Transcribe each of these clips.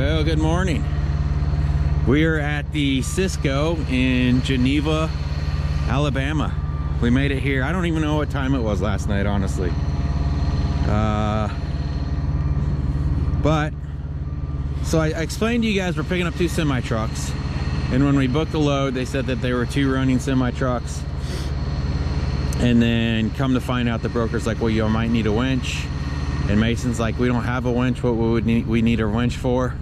Well, good morning. We are at the Cisco in Geneva, Alabama. We made it here. I don't even know what time it was last night, honestly. So I explained to you guys we're picking up 2 semi trucks, and when we booked the load, they said that there were 2 running semi trucks. And then come to find out, the broker's like, well, you might need a winch. And Mason's like, we don't have a winch. What we need a winch for?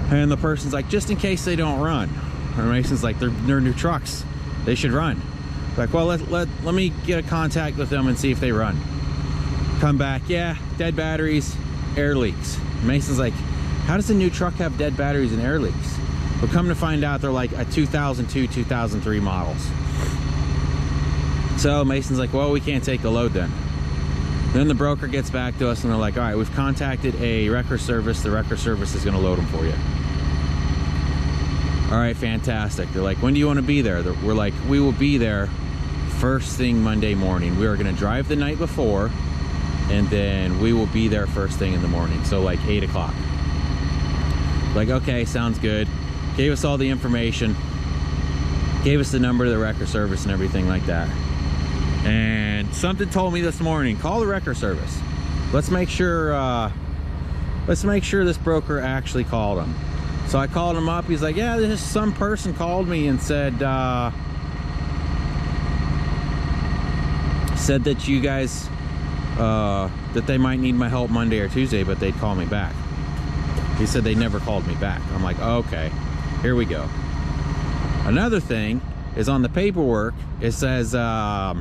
And the person's like, just in case they don't run. And Mason's like, they're new trucks, they should run. Like, well, let me get a contact with them and see if they run. Come back, yeah, dead batteries, air leaks. Mason's like, how does a new truck have dead batteries and air leaks? But come to find out, they're like a 2002, 2003 models. So Mason's like, well, we can't take the load then. Then the broker gets back to us and they're like, all right, we've contacted a wrecker service. The wrecker service is going to load them for you. All right, fantastic. They're like, when do you want to be there? We're like, we will be there first thing Monday morning. We are going to drive the night before, and then we will be there first thing in the morning. So like 8 o'clock. Like, okay, sounds good. Gave us all the information. Gave us the number of the wrecker service and everything like that. And something told me this morning, call the wrecker service. Let's make sure this broker actually called him. So I called him up. He's like, yeah, this some person called me and said that you guys that they might need my help Monday or Tuesday, but they'd call me back. He said they never called me back. I'm like, okay, here we go. Another thing is, on the paperwork it says that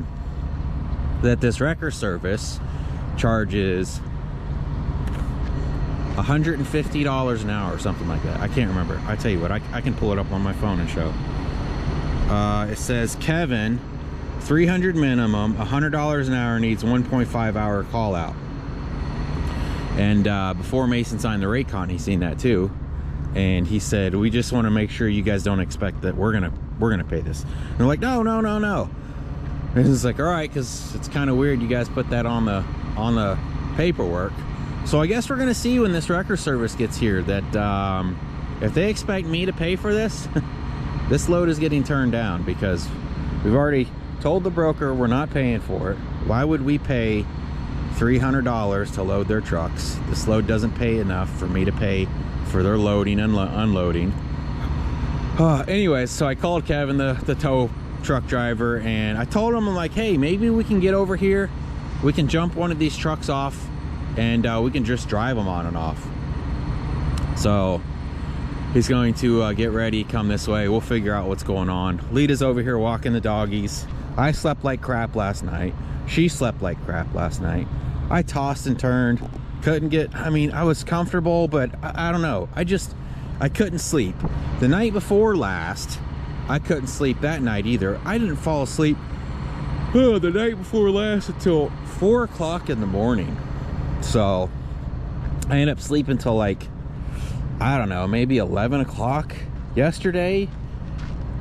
this wrecker service charges $150 an hour or something like that. I can't remember. I tell you what, I can pull it up on my phone and show. It says Kevin, 300 minimum, $100 an hour, needs 1.5 hour call out. And before Mason signed the rate con, he seen that too, and he said, we just want to make sure you guys don't expect that we're gonna pay this. And they're like, no. And it's like, all right, because it's kind of weird you guys put that on the paperwork. So I guess we're gonna see when this wrecker service gets here that if they expect me to pay for this, this load is getting turned down, because we've already told the broker we're not paying for it. Why would we pay $300 to load their trucks? This load doesn't pay enough for me to pay for their loading and unloading. Anyways, so I called Kevin, the tow truck driver, and I told him, I'm like, hey, maybe we can get over here, we can jump one of these trucks off, and we can just drive them on and off. So he's going to get ready, come this way, we'll figure out what's going on. Lita's over here walking the doggies. I slept like crap last night. She slept like crap last night. I tossed and turned, couldn't get, I mean, I was comfortable, but I don't know, I couldn't sleep. The night before last, I couldn't sleep that night either. I didn't fall asleep the night before last until 4 o'clock in the morning. So I ended up sleeping till like, I don't know, maybe 11 o'clock yesterday.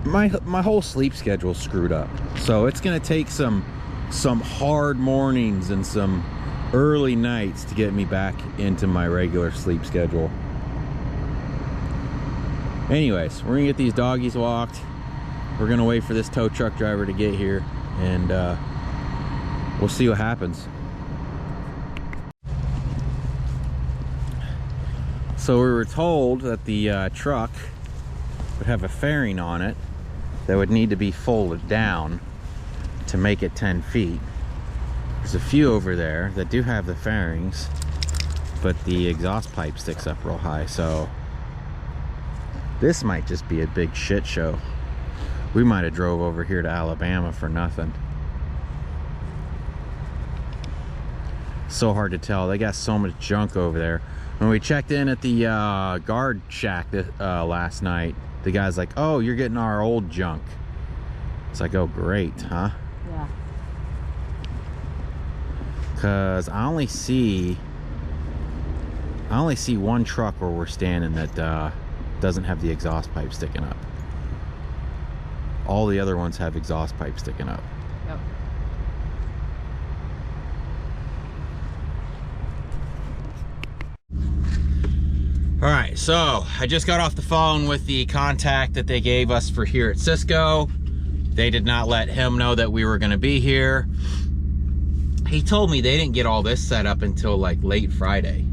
My whole sleep schedule screwed up. So it's gonna take some hard mornings and some early nights to get me back into my regular sleep schedule. Anyways, we're gonna get these doggies walked. We're gonna wait for this tow truck driver to get here, and we'll see what happens. So we were told that the truck would have a fairing on it that would need to be folded down to make it 10 feet. There's a few over there that do have the fairings, but the exhaust pipe sticks up real high, so this might just be a big shit show. We might have drove over here to Alabama for nothing. So hard to tell. They got so much junk over there. When we checked in at the guard shack last night, the guy's like, oh, you're getting our old junk. It's like, oh, great, huh? Yeah. Because I only see one truck where we're standing that doesn't have the exhaust pipe sticking up. All the other ones have exhaust pipe sticking up. Yep. All right, so I just got off the phone with the contact that they gave us for here at Cisco. They did not let him know that we were gonna be here. He told me they didn't get all this set up until like late Friday.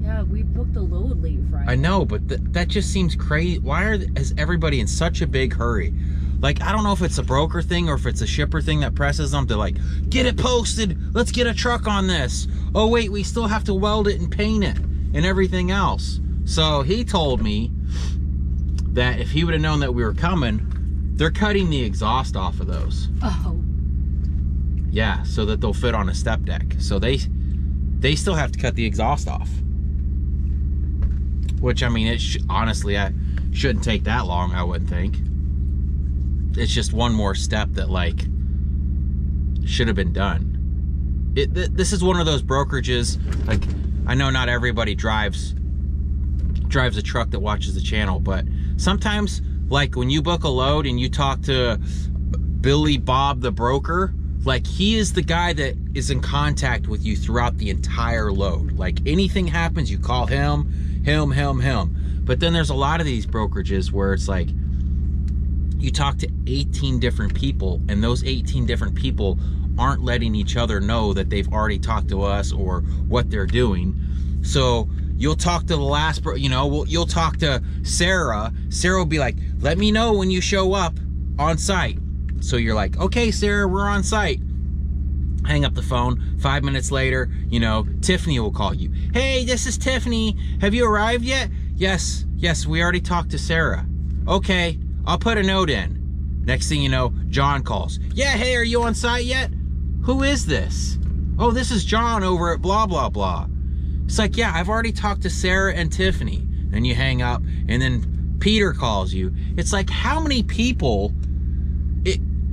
Yeah, we booked a load late Friday. I know, but that just seems crazy. Why is everybody in such a big hurry? Like, I don't know if it's a broker thing or if it's a shipper thing that presses them to like, get it posted, let's get a truck on this. Oh wait, we still have to weld it and paint it and everything else. So he told me that if he would have known that we were coming, they're cutting the exhaust off of those. Oh. Yeah, so that they'll fit on a step deck. So they still have to cut the exhaust off. Which, I mean, honestly, I shouldn't take that long, I wouldn't think. It's just one more step that, like, should have been done. This is one of those brokerages, like, I know not everybody drives a truck that watches the channel, but sometimes, like, when you book a load and you talk to Billy Bob the broker, like, he is the guy that is in contact with you throughout the entire load. Like, anything happens, you call him. But then there's a lot of these brokerages where it's like, you talk to 18 different people, and those 18 different people aren't letting each other know that they've already talked to us or what they're doing. So you'll talk to the last, you'll talk to Sarah. Sarah will be like, let me know when you show up on site. So you're like, okay, Sarah, we're on site. Hang up the phone. 5 minutes later, Tiffany will call you. Hey, this is Tiffany. Have you arrived yet? Yes, we already talked to Sarah. Okay, I'll put a note in. Next thing you know, John calls. Yeah, hey, are you on site yet? Who is this? Oh, this is John over at blah, blah, blah. It's like, yeah, I've already talked to Sarah and Tiffany. And you hang up, and then Peter calls you. It's like, how many people?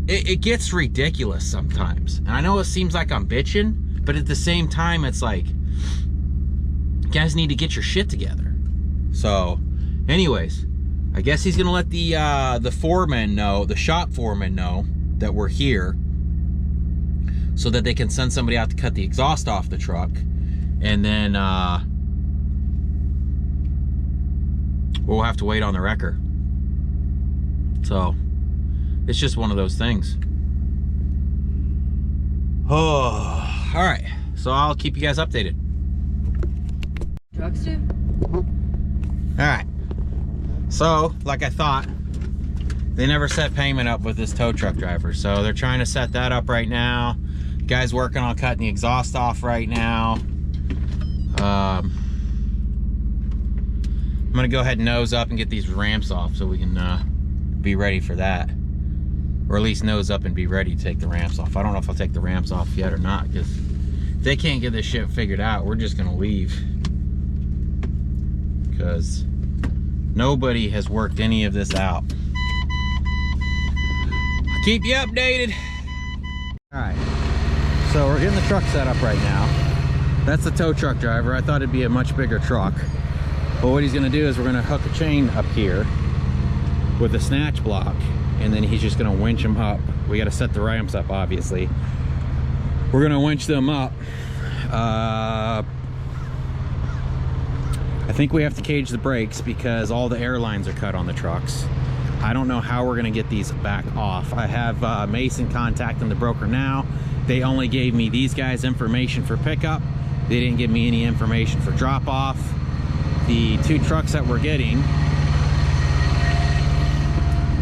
It gets ridiculous sometimes. And I know it seems like I'm bitching, but at the same time, it's like, you guys need to get your shit together. So, anyways, I guess he's gonna let the foreman know, the shop foreman know that we're here, so that they can send somebody out to cut the exhaust off the truck, and then we'll have to wait on the wrecker. So it's just one of those things. Oh, all right. So I'll keep you guys updated. Trucks too? All right. So, like I thought, they never set payment up with this tow truck driver. So they're trying to set that up right now. Guy's working on cutting the exhaust off right now. I'm gonna go ahead and nose up and get these ramps off so we can be ready for that. Or at least nose up and be ready to take the ramps off. I don't know if I'll take the ramps off yet or not, because if they can't get this shit figured out, we're just gonna leave. Because nobody has worked any of this out. I'll keep you updated. All right, so we're getting the truck set up right now. That's the tow truck driver. I thought it'd be a much bigger truck. But what he's gonna do is we're gonna hook a chain up here with a snatch block, and then he's just gonna winch them up. We gotta set the ramps up, obviously. We're gonna winch them up. I think we have to cage the brakes because all the air lines are cut on the trucks. I don't know how we're gonna get these back off. I have Mason contacting the broker now. They only gave me these guys information for pickup. They didn't give me any information for drop off. The two trucks that we're getting,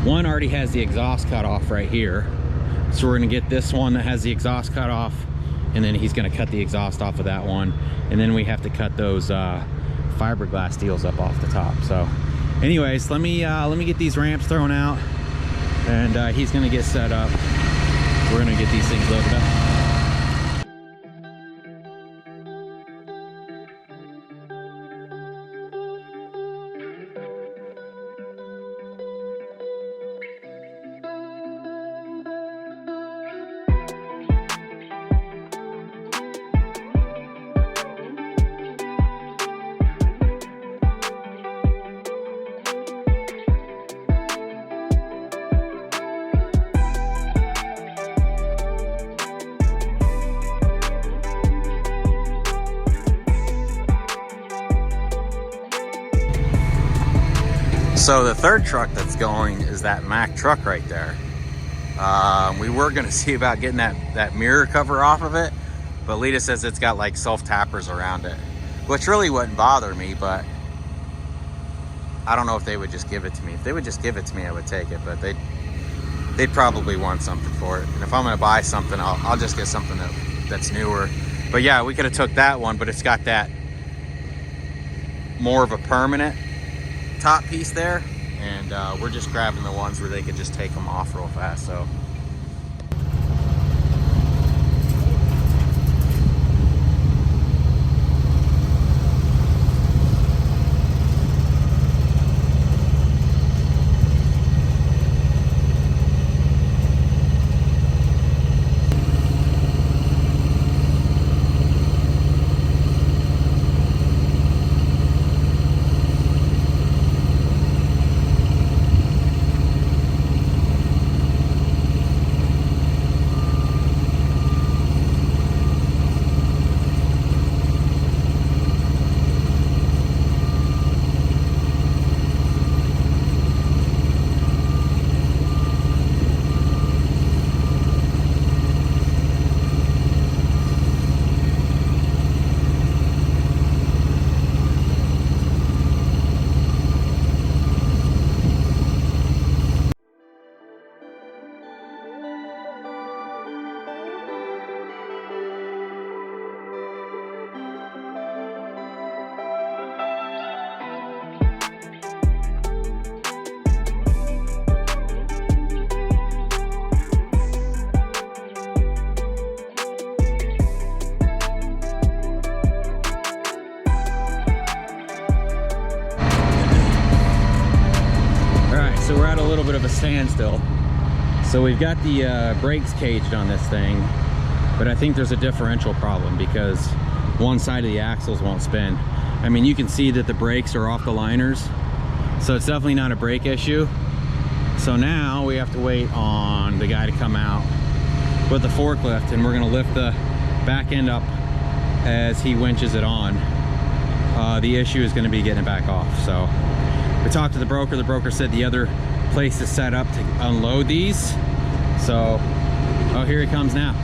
one already has the exhaust cut off right here. So we're gonna get this one that has the exhaust cut off, and then he's gonna cut the exhaust off of that one. And then we have to cut those fiberglass deals up off the top. So anyways, let me get these ramps thrown out, and he's gonna get set up. We're gonna get these things loaded up. So the third truck that's going is that Mack truck right there. We were gonna see about getting that mirror cover off of it, but Lita says it's got like self-tappers around it, which really wouldn't bother me, but I don't know if they would just give it to me. If they would just give it to me, I would take it, but they'd probably want something for it. And if I'm gonna buy something, I'll just get something that's newer. But yeah, we could have took that one, but it's got that more of a permanent top piece there, and we're just grabbing the ones where they could just take them off real fast. So so we're at a little bit of a standstill. So we've got the brakes caged on this thing, but I think there's a differential problem because one side of the axles won't spin. I mean, you can see that the brakes are off the liners, so it's definitely not a brake issue. So now we have to wait on the guy to come out with the forklift, and we're gonna lift the back end up as he winches it on. The issue is gonna be getting it back off. So we talked to the broker said the other place is set up to unload these. So, oh, here he comes now.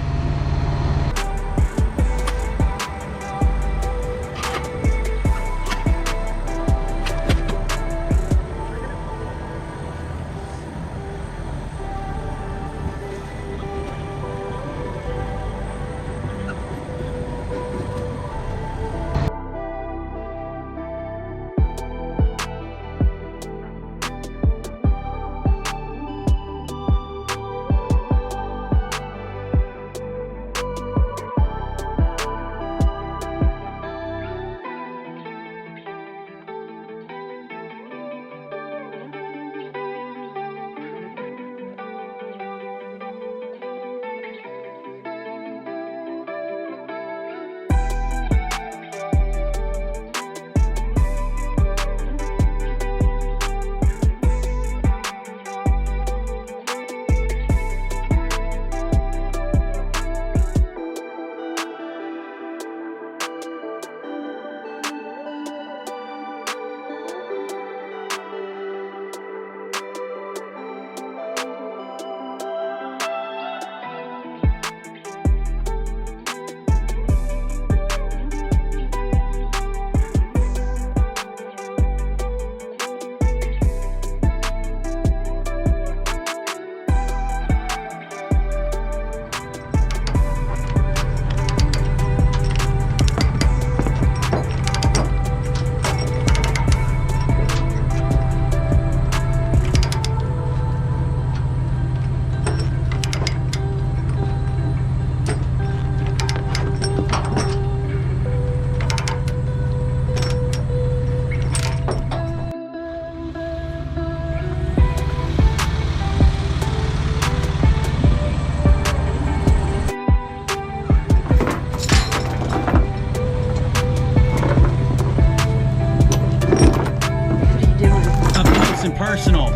Personal.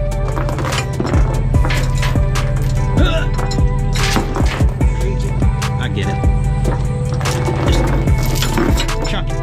I get it. Just chuck it.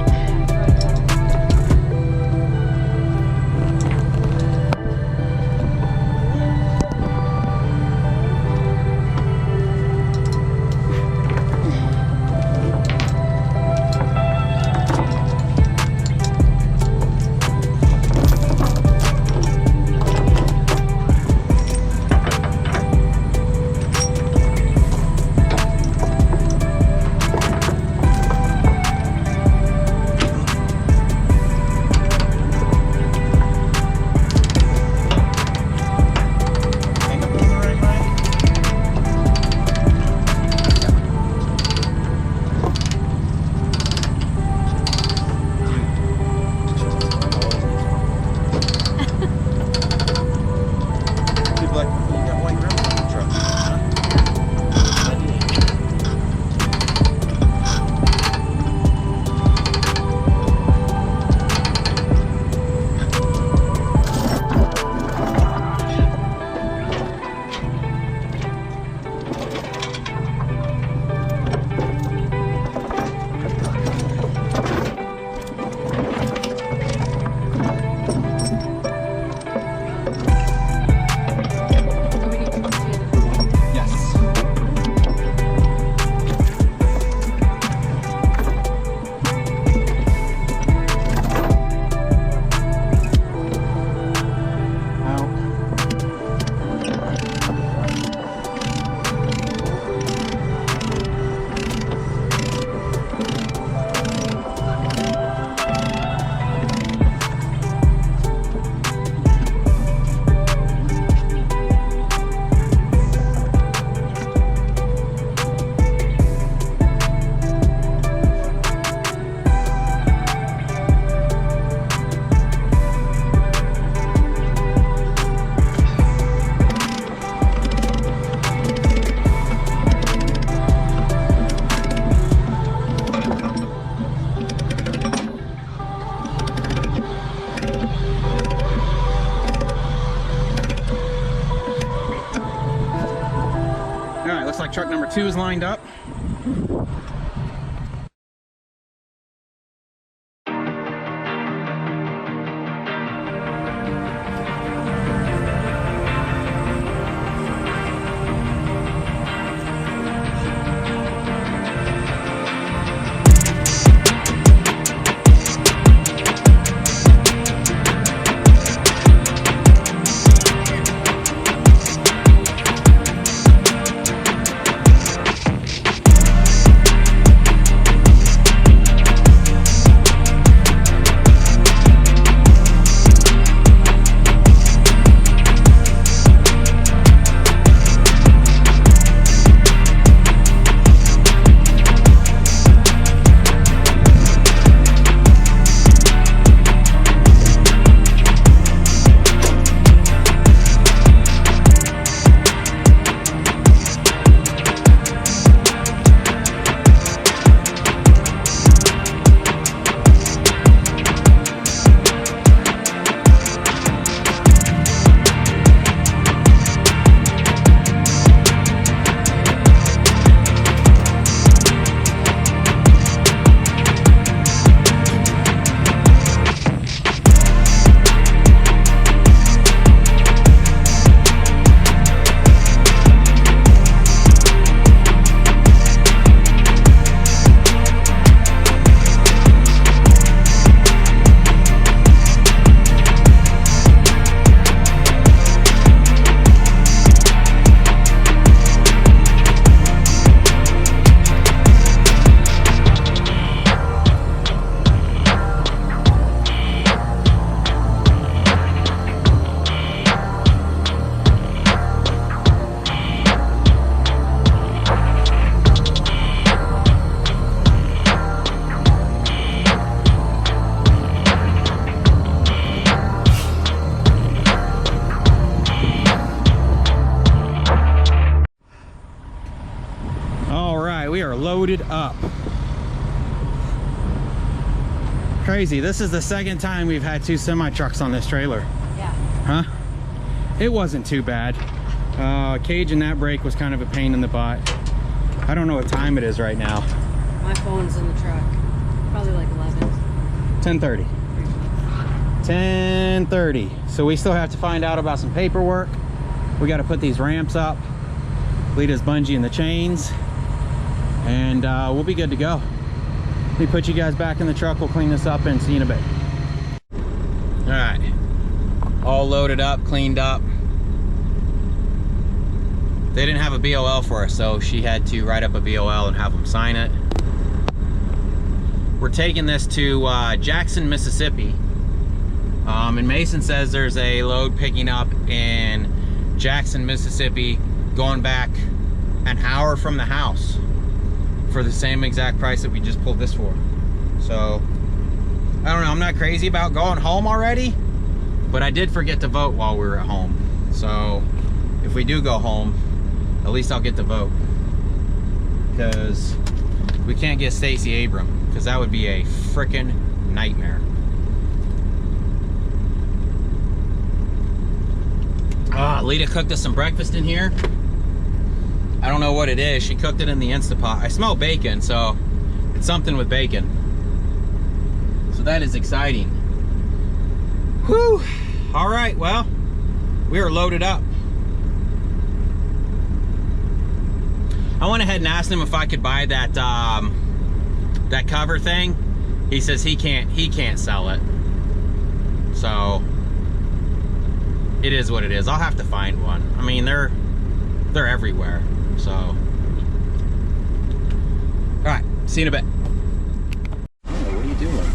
Part 2 is lined up. We are loaded up. Crazy. This is the second time we've had 2 semi trucks on this trailer. Yeah. Huh? It wasn't too bad. Cage and that brake was kind of a pain in the butt. I don't know what time it is right now. My phone's in the truck. Probably like 11. 10:30. 10:30. So we still have to find out about some paperwork. We got to put these ramps up, Lita's bungee and the chains, and we'll be good to go. Let me put you guys back in the truck. We'll clean this up and see you in a bit. All right, all loaded up, cleaned up. They didn't have a BOL for us, so she had to write up a BOL and have them sign it. We're taking this to Jackson, Mississippi. And Mason says there's a load picking up in Jackson, Mississippi, going back an hour from the house for the same exact price that we just pulled this for. So I don't know, I'm not crazy about going home already, but I did forget to vote while we were at home. So if we do go home, at least I'll get to vote, because we can't get Stacey Abram, because that would be a freaking nightmare. Lita cooked us some breakfast in here. I don't know what it is. She cooked it in the Instapot. I smell bacon, so it's something with bacon. So that is exciting. Whew. All right, well, we are loaded up. I went ahead and asked him if I could buy that that cover thing. He says he can't sell it. So it is what it is. I'll have to find one. I mean, they're everywhere. So, all right, see you in a bit. Oh, what are you doing?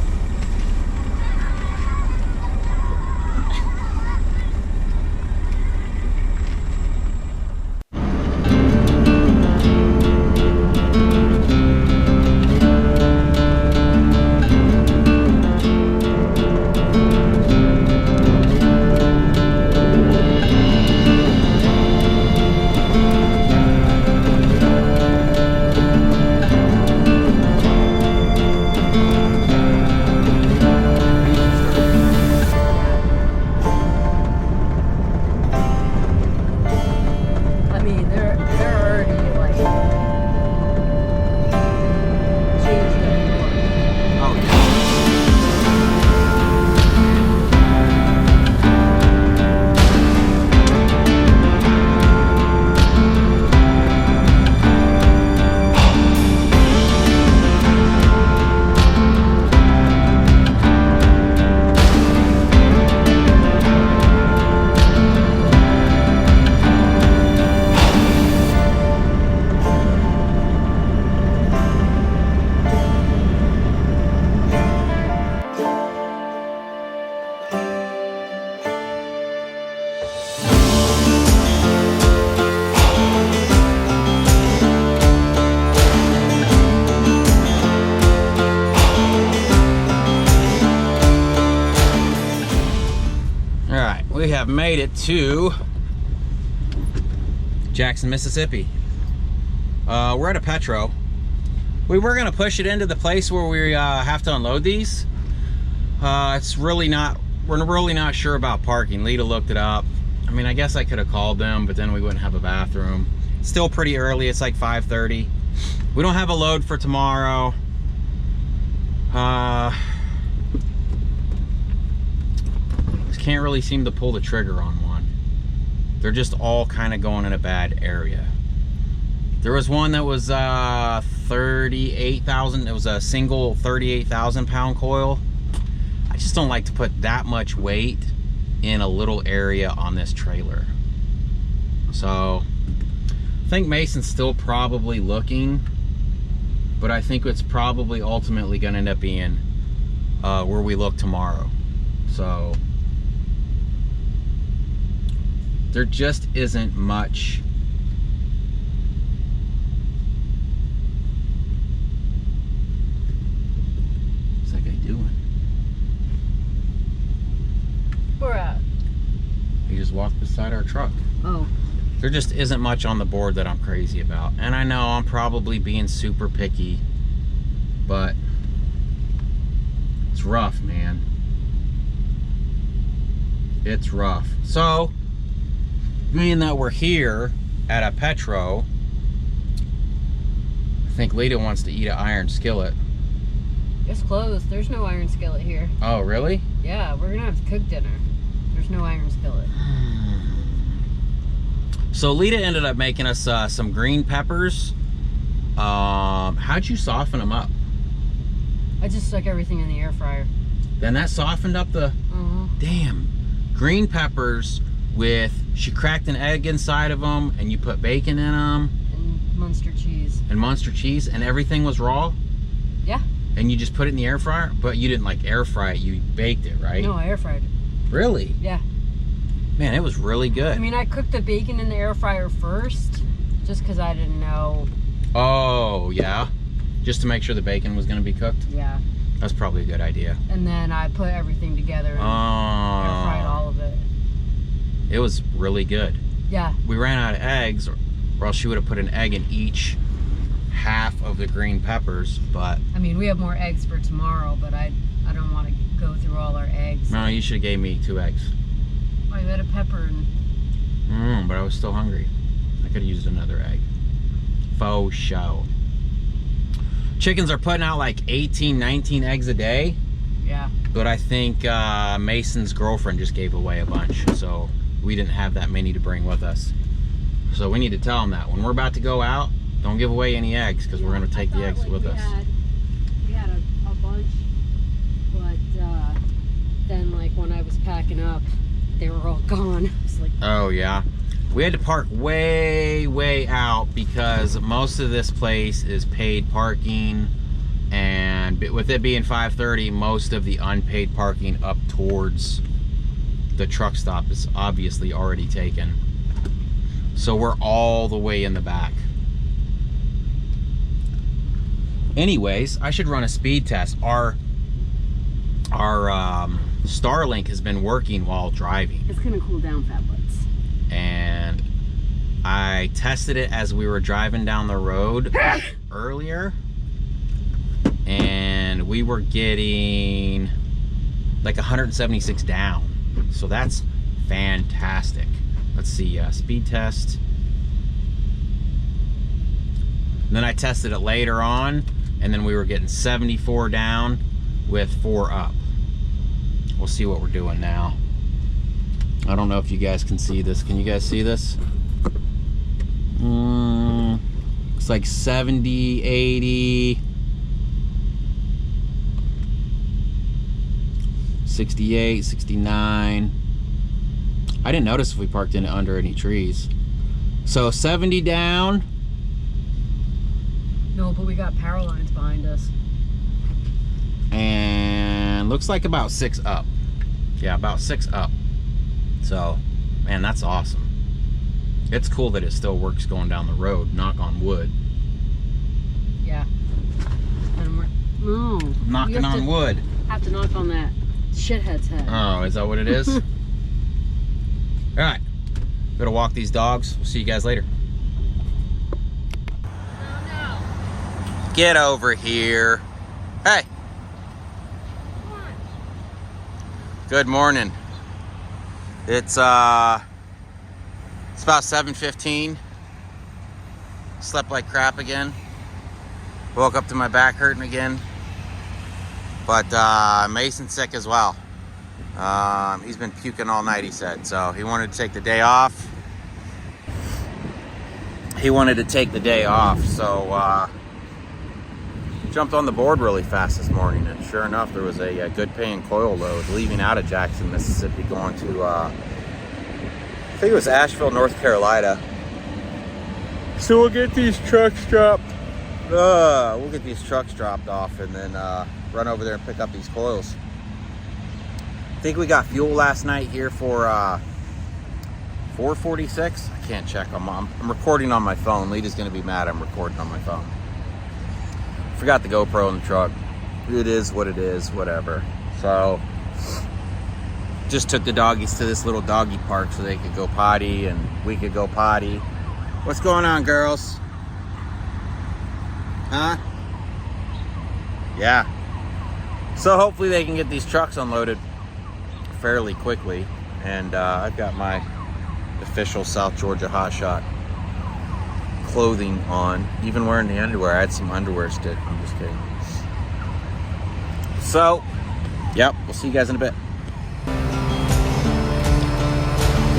We have made it to Jackson, Mississippi. We're at a Petro. We were gonna push it into the place where we have to unload these. It's really not, we're really not sure about parking. Lita looked it up. I mean, I guess I could have called them, but then we wouldn't have a bathroom. It's still pretty early, it's like 5:30. We don't have a load for tomorrow. Just can't really seem to pull the trigger on one. They're just all kind of going in a bad area. There was one that was 38,000. It was a single 38,000 pound coil. I just don't like to put that much weight in a little area on this trailer. So I think Mason's still probably looking, but I think it's probably ultimately going to end up being where we look tomorrow. So there just isn't much. What's that guy doing? Where at? He just walked beside our truck. Oh. There just isn't much on the board that I'm crazy about. And I know I'm probably being super picky, but it's rough, man. It's rough. So, being that we're here at a Petro, I think Lita wants to eat an iron skillet. It's closed. There's no iron skillet here. Oh, really? Yeah, we're gonna have to cook dinner. There's no iron skillet. So Lita ended up making us some green peppers. How'd you soften them up? I just stuck everything in the air fryer. Then that softened up the... Damn. Green peppers with... She cracked an egg inside of them, and you put bacon in them. And Munster cheese. And Munster cheese, and everything was raw? Yeah. And you just put it in the air fryer? But you didn't like air fry it, you baked it, right? No, I air fried it. Really? Yeah. Man, it was really good. I mean, I cooked the bacon in the air fryer first, just because I didn't know. Oh, yeah? Just to make sure the bacon was going to be cooked? Yeah. That's probably a good idea. And then I put everything together and air fried all of it. It was really good. Yeah. We ran out of eggs, or else she would have put an egg in each half of the green peppers, but... I mean, we have more eggs for tomorrow, but I don't want to go through all our eggs. No, you should have gave me 2 eggs. Oh, you had a pepper and... But I was still hungry. I could have used another egg. Faux show. Chickens are putting out like 18, 19 eggs a day. Yeah. But I think Mason's girlfriend just gave away a bunch, so we didn't have that many to bring with us. So we need to tell them that. When we're about to go out, don't give away any eggs, because we're going to take the eggs with us. We had a bunch, but then like when I was packing up, they were all gone. It's like, oh yeah, we had to park way out because most of this place is paid parking, and with it being 5:30, most of the unpaid parking up towards the truck stop is obviously already taken. So we're all the way in the back. Anyways, I should run a speed test. Our Starlink has been working while driving. it's gonna cool down, fat butts. And I tested it as we were driving down the road earlier, and we were getting like 176 down. So that's fantastic. Let's see, speed test. And then I tested it later on, and then we were getting 74 down with 4 up. We'll see what we're doing now. I don't know if you guys can see this. Can you guys see this? It's like 70, 80, 68, 69. I didn't notice if we parked in under any trees. So 70 down. No, but we got power lines behind us. And looks like about 6 up. Yeah, about 6 up. So, man, that's awesome. It's cool that it still works going down the road, knock on wood. Yeah. And we're Knocking on wood. Have to knock on that shithead's head. Oh, is that what it is? All right, gonna walk these dogs. We'll see you guys later. Oh, Get over here. Hey. no. Come on. Good morning. It's about 7:15. Slept like crap again. Woke up to my back hurting again. But Mason's sick as well. He's been puking all night, he said. So he wanted to take the day off. So jumped on the board really fast this morning, and sure enough, there was a good paying coil load leaving out of Jackson, Mississippi, going to I think it was Asheville, North Carolina. So we'll get these trucks dropped. We'll get these trucks dropped off and then run over there and pick up these coils. I think we got fuel last night here for 446. I can't check. I'm recording on my phone. Lita's gonna be mad I'm recording on my phone. Forgot the GoPro in the truck. It is what it is, whatever. So just took the doggies to this little doggy park so they could go potty and we could go potty. What's going on, girls? Huh? Yeah. So hopefully they can get these trucks unloaded fairly quickly. And I've got my official South Georgia Hotshot clothing on, even wearing the underwear. I had some underwear stick. I'm just kidding. So, yep, we'll see you guys in a bit.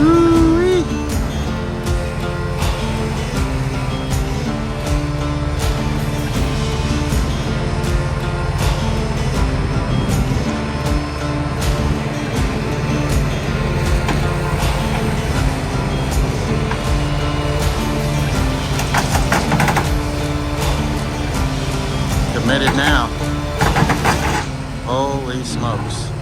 Ooh-wee. Committed now. Holy smokes.